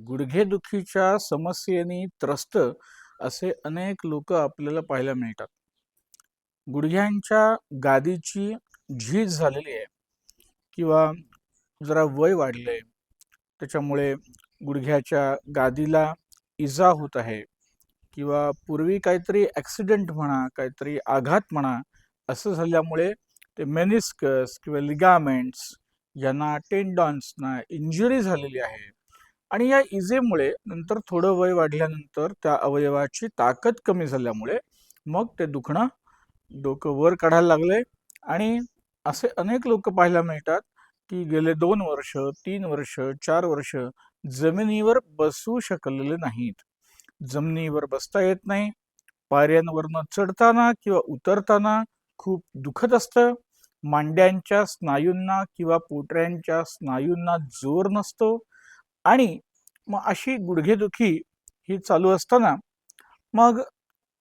गुडघेदुखीच्या समस्येने त्रस्त असे अनेक लोक आपल्याला पाहायला मिळतात. गुडघ्यांच्या गादीची झीज झालेली आहे किंवा जरा वय वाढलंय, त्याच्यामुळे गुडघ्याच्या गादीला इजा होत आहे किंवा पूर्वी काहीतरी ॲक्सिडेंट म्हणा, काहीतरी आघात म्हणा, असं झाल्यामुळे ते मेनिस्कस किंवा लिगामेंट्स यांना टेंडॉन्सना इंजुरी झालेली आहे. आणि या इजेमुळे नंतर थोडं वय वाढल्यानंतर त्या अवयवाची ताकद कमी झाल्यामुळे मग ते दुखणं डोकं वर काढायला लागले. आणि असे अनेक लोक पाहायला मिळतात की गेले 2 वर्ष, 3 वर्ष, 4 वर्ष जमिनीवर बसू शकलेले नाहीत. जमिनीवर बसता येत नाही. पायऱ्यांवरनं चढताना किंवा उतरताना खूप दुखत असतं. मांड्यांच्या स्नायूंना किंवा पोटऱ्यांच्या स्नायूंना जोर नसतो. आणि मग अशी गुडघेदुखी ही चालू असताना मग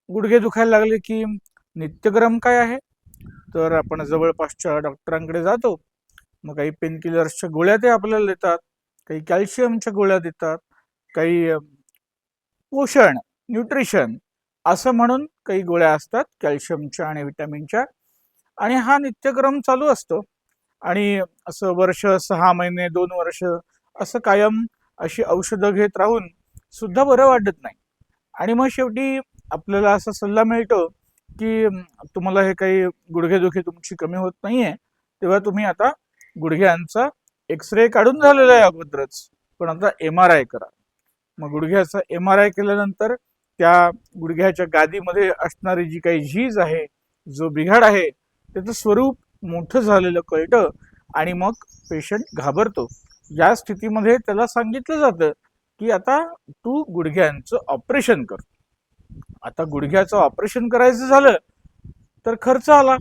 गुडघे दुखायला लागले की नित्यक्रम काय आहे, तर आपण जवळपासच्या डॉक्टरांकडे जातो. मग काही पेनकिलर्सच्या गोळ्या ते आपल्याला देतात, काही कॅल्शियमच्या गोळ्या देतात, काही पोषण न्यूट्रिशन असं म्हणून काही गोळ्या असतात कॅल्शियमच्या आणि व्हिटॅमिनच्या. आणि हा नित्यक्रम चालू असतो. आणि असं वर्ष, 6 महिने, 2 वर्ष असं कायम अशी औषधं घेत राहून सुद्धा बरं वाटत नाही. आणि मग शेवटी आपल्याला असा सल्ला मिळतो की तुम्हाला हे काही गुडघेदुखी तुमची कमी होत नाहीये, तेव्हा तुम्ही आता गुडघ्यांचा एक्सरे काढून झालेला आहे अगोदरच, पण आता MRI करा. मग गुडघ्याचा MRI केल्यानंतर त्या गुडघ्याच्या गादीमध्ये असणारी जी काही झीज आहे, जो बिघाड आहे, त्याचं स्वरूप मोठं झालेलं कळतं. आणि मग पेशंट घाबरतो. या स्थितीमध्ये त्याला सांगितलं जातं की आता तू गुडघ्यांचं ऑपरेशन कर. आता गुडघ्याचं ऑपरेशन करायचं झालं तर खर्च आला.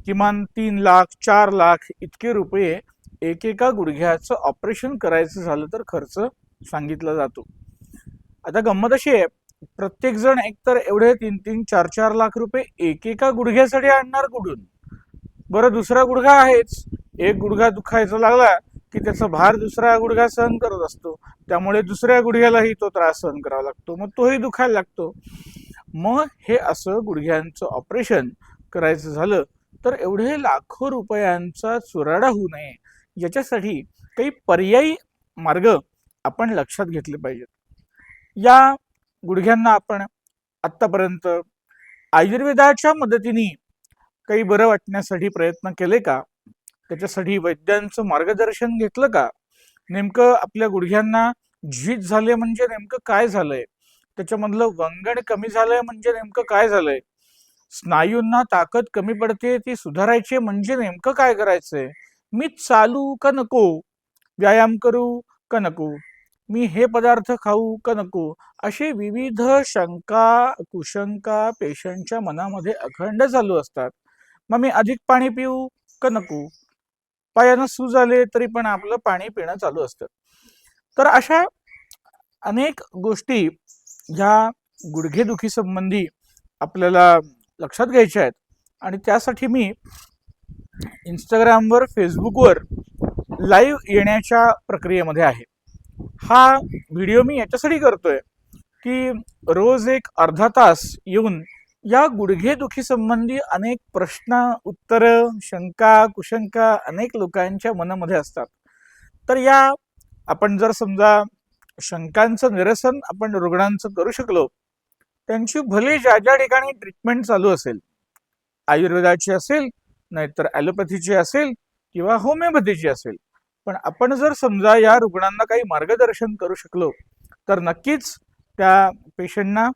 किमान 3 लाख 4 लाख इतके रुपये एकेका गुडघ्याचं ऑपरेशन करायचं झालं तर खर्च सांगितला जातो. आता गंमत अशी आहे, प्रत्येक जण एकतर एवढे 3-4 लाख रुपये एकेका गुडघ्यासाठी आणणार कुठून? बरं, दुसरा गुडघा आहेच. एक गुडघा दुखायचा लागला की त्याचा भार दुसरा गुडघा सहन करत असतो, त्यामुळे दुसऱ्या गुडघ्यालाही तो त्रास सहन करावा लागतो, मग तोही दुखायला लागतो. मग हे असं गुडघ्यांचं ऑपरेशन करायचं झालं तर एवढे लाखो रुपयांचा चुराडा होऊ नये याच्यासाठी काही पर्यायी मार्ग आपण लक्षात घेतले पाहिजेत. या गुडघ्यांना आपण आत्तापर्यंत आयुर्वेदाच्या मदतीने काही बरं वाटण्यासाठी प्रयत्न केले का? त्याच्यासाठी वैद्यांचं मार्गदर्शन घेतलं का? नेमकं आपल्या गुडघ्यांना झीज झाले म्हणजे नेमकं काय झालंय? त्याच्यामधलं वंगण कमी झालंय म्हणजे नेमकं काय झालंय? स्नायूंना ताकद कमी पडते, ती सुधारायची म्हणजे नेमकं काय करायचंय? मी चालू का नको? व्यायाम करू का नको? मी हे पदार्थ खाऊ का नको? अशी विविध शंका कुशंका पेशंटच्या मनामध्ये अखंड चालू असतात. मग मी अधिक पाणी पिऊ का नको? पायानं सूज आले तरी पण आपलं पाणी पिणं चालू असतं. तर अशा अनेक गोष्टी ह्या गुडघेदुखी संबंधी आपल्याला लक्षात घ्यायच्या आहेत. आणि त्यासाठी मी इंस्टाग्रामवर, फेसबुकवर लाईव्ह येण्याच्या प्रक्रियेमध्ये आहे. हा व्हिडिओ मी याच्यासाठी करतोय की रोज एक अर्धा तास येऊन या गुडघेदुखी संबंधी अनेक प्रश्न, उत्तर, शंका कुशंका अनेक लोकांच्या मनामध्ये असतात. तर या आपण जर समजा शंकांचं निरसन आपण रुग्णांचं करू शकलो, त्यांची भले ज्या ज्या ठिकाणी ट्रीटमेंट चालू असेल, आयुर्वेदाची असेल, नाहीतर ॲलोपॅथीची असेल किंवा होमिओपॅथीची असेल, पण आपण जर समजा या रुग्णांना काही मार्गदर्शन करू शकलो तर नक्कीच त्या पेशंटना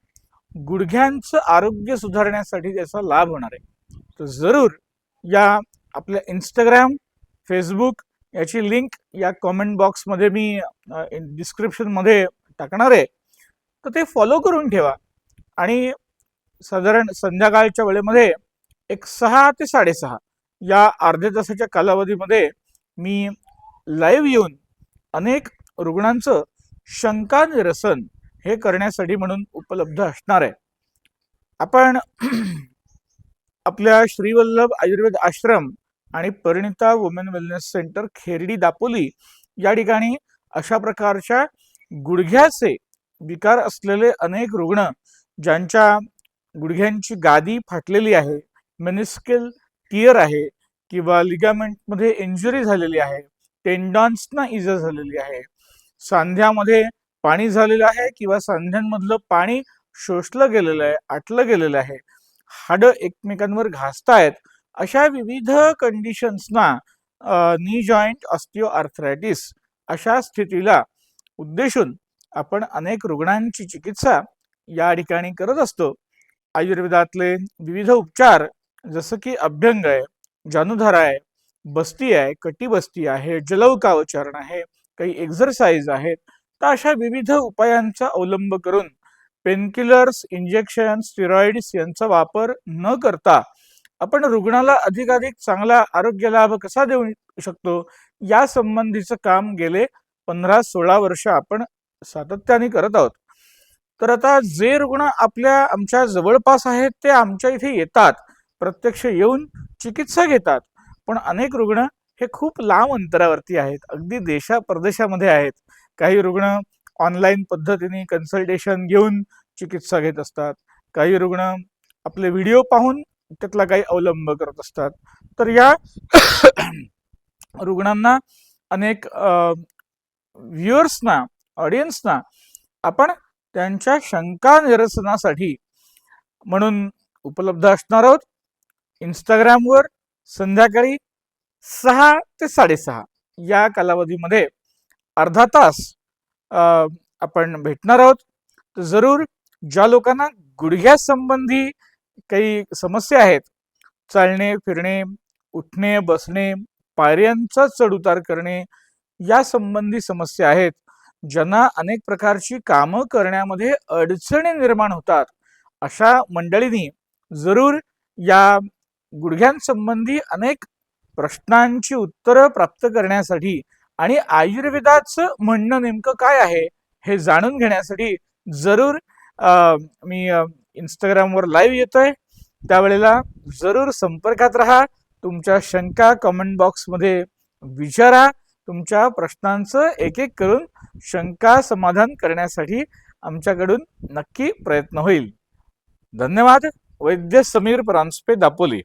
गुडघ्यांचं आरोग्य सुधारण्यासाठी त्याचा लाभ होणार आहे. तर जरूर या आपल्या इंस्टाग्राम, फेसबुक याची लिंक या कॉमेंट बॉक्समध्ये मी डिस्क्रिप्शनमध्ये टाकणार आहे, तर ते फॉलो करून ठेवा. आणि साधारण संध्याकाळच्या वेळेमध्ये एक 6 ते 6:30 या अर्ध्या तासाच्या कालावधीमध्ये मी लाईव्ह येऊन अनेक रुग्णांचं शंका निरसन हे करण्यासाठी म्हणून उपलब्ध असणार आहे. आपण आपल्या श्रीवल्लभ आयुर्वेद आश्रम आणि Parinita women wellness centre, Kherdi, Dapoli या ठिकाणी अशा प्रकारच्या गुडघ्याचे विकार असलेले अनेक रुग्ण ज्यांच्या गुडघ्यांची गादी फाटलेली आहे, मेनिस्कल टियर आहे किंवा लिगामेंटमध्ये इंजुरी झालेली आहे, टेंडॉन्सना इजा झालेली आहे, सांध्यामध्ये पाणी झालेलं आहे किंवा सांध्यांमधलं पाणी शोषलं गेलेलं आहे, आटलं गेलेलं आहे, हाडं एकमेकांवर घासतायत, अशा विविध कंडिशन्सना नी जॉईंट ऑस्टिओआर्थरायटिस अशा स्थितीला उद्देशून आपण अनेक रुग्णांची चिकित्सा या ठिकाणी करत असतो. आयुर्वेदातले विविध उपचार जसं की अभ्यंग आहे, जानुधारा आहे, बस्ती आहे, कटिबस्ती आहे, जलौकावचरण आहे, काही एक्झरसाइज आहेत. तर अशा विविध उपायांचा अवलंब करून पेनकिलर्स, इंजेक्शन, स्टिरॉइड्स यांचा वापर न करता आपण रुग्णाला अधिकाधिक चांगला आरोग्य लाभ कसा देऊ शकतो या संबंधीचं काम गेले 15-16 वर्ष आपण सातत्याने करत आहोत. तर आता जे रुग्ण आमच्या जवळपास आहेत ते आमच्या इथे येतात, प्रत्यक्ष येऊन चिकित्सा घेतात. पण अनेक रुग्ण हे खूप लांब अंतरावरती आहेत, अगदी देशा-परदेशामध्ये आहेत. काही रुग्ण ऑनलाईन पद्धतीने कन्सल्टेशन घेऊन चिकित्सा घेत असतात. काही रुग्ण आपले व्हिडिओ पाहून त्यातला काही अवलंब करत असतात. तर या रुग्णांना अनेक व्ह्युअर्सना, ऑडियन्सना आपण त्यांच्या शंका निरसनासाठी म्हणून उपलब्ध असणार आहोत. इंस्टाग्रामवर संध्याकाळी 6 ते 6:30 या कालावधीमध्ये अर्धा तास आपण भेटणार आहोत. तर जरूर ज्या लोकांना गुडघ्यासंबंधी काही समस्या आहेत, चालणे, फिरणे, उठणे, बसणे, पायऱ्यांचा चढउतार करणे या संबंधी समस्या आहेत, ज्यांना अनेक प्रकारची कामं करण्यामध्ये अडचणी निर्माण होतात, अशा मंडळींनी जरूर या गुडघ्यांसंबंधी अनेक प्रश्नांची उत्तरं प्राप्त करण्यासाठी आणि आयुर्वेदाचं म्हणणं नेमकं काय आहे हे जाणून घेण्यासाठी जरूर मी इंस्टाग्रामवर लाईव्ह येतोय. त्यावेळेला जरूर संपर्कात राहा. तुमच्या शंका कमेंट बॉक्समध्ये विचारा. तुमच्या प्रश्नांचं एक एक करून शंका समाधान करण्यासाठी आमच्याकडून नक्की प्रयत्न होईल. धन्यवाद. वैद्य समीर परांजपे, दापोली.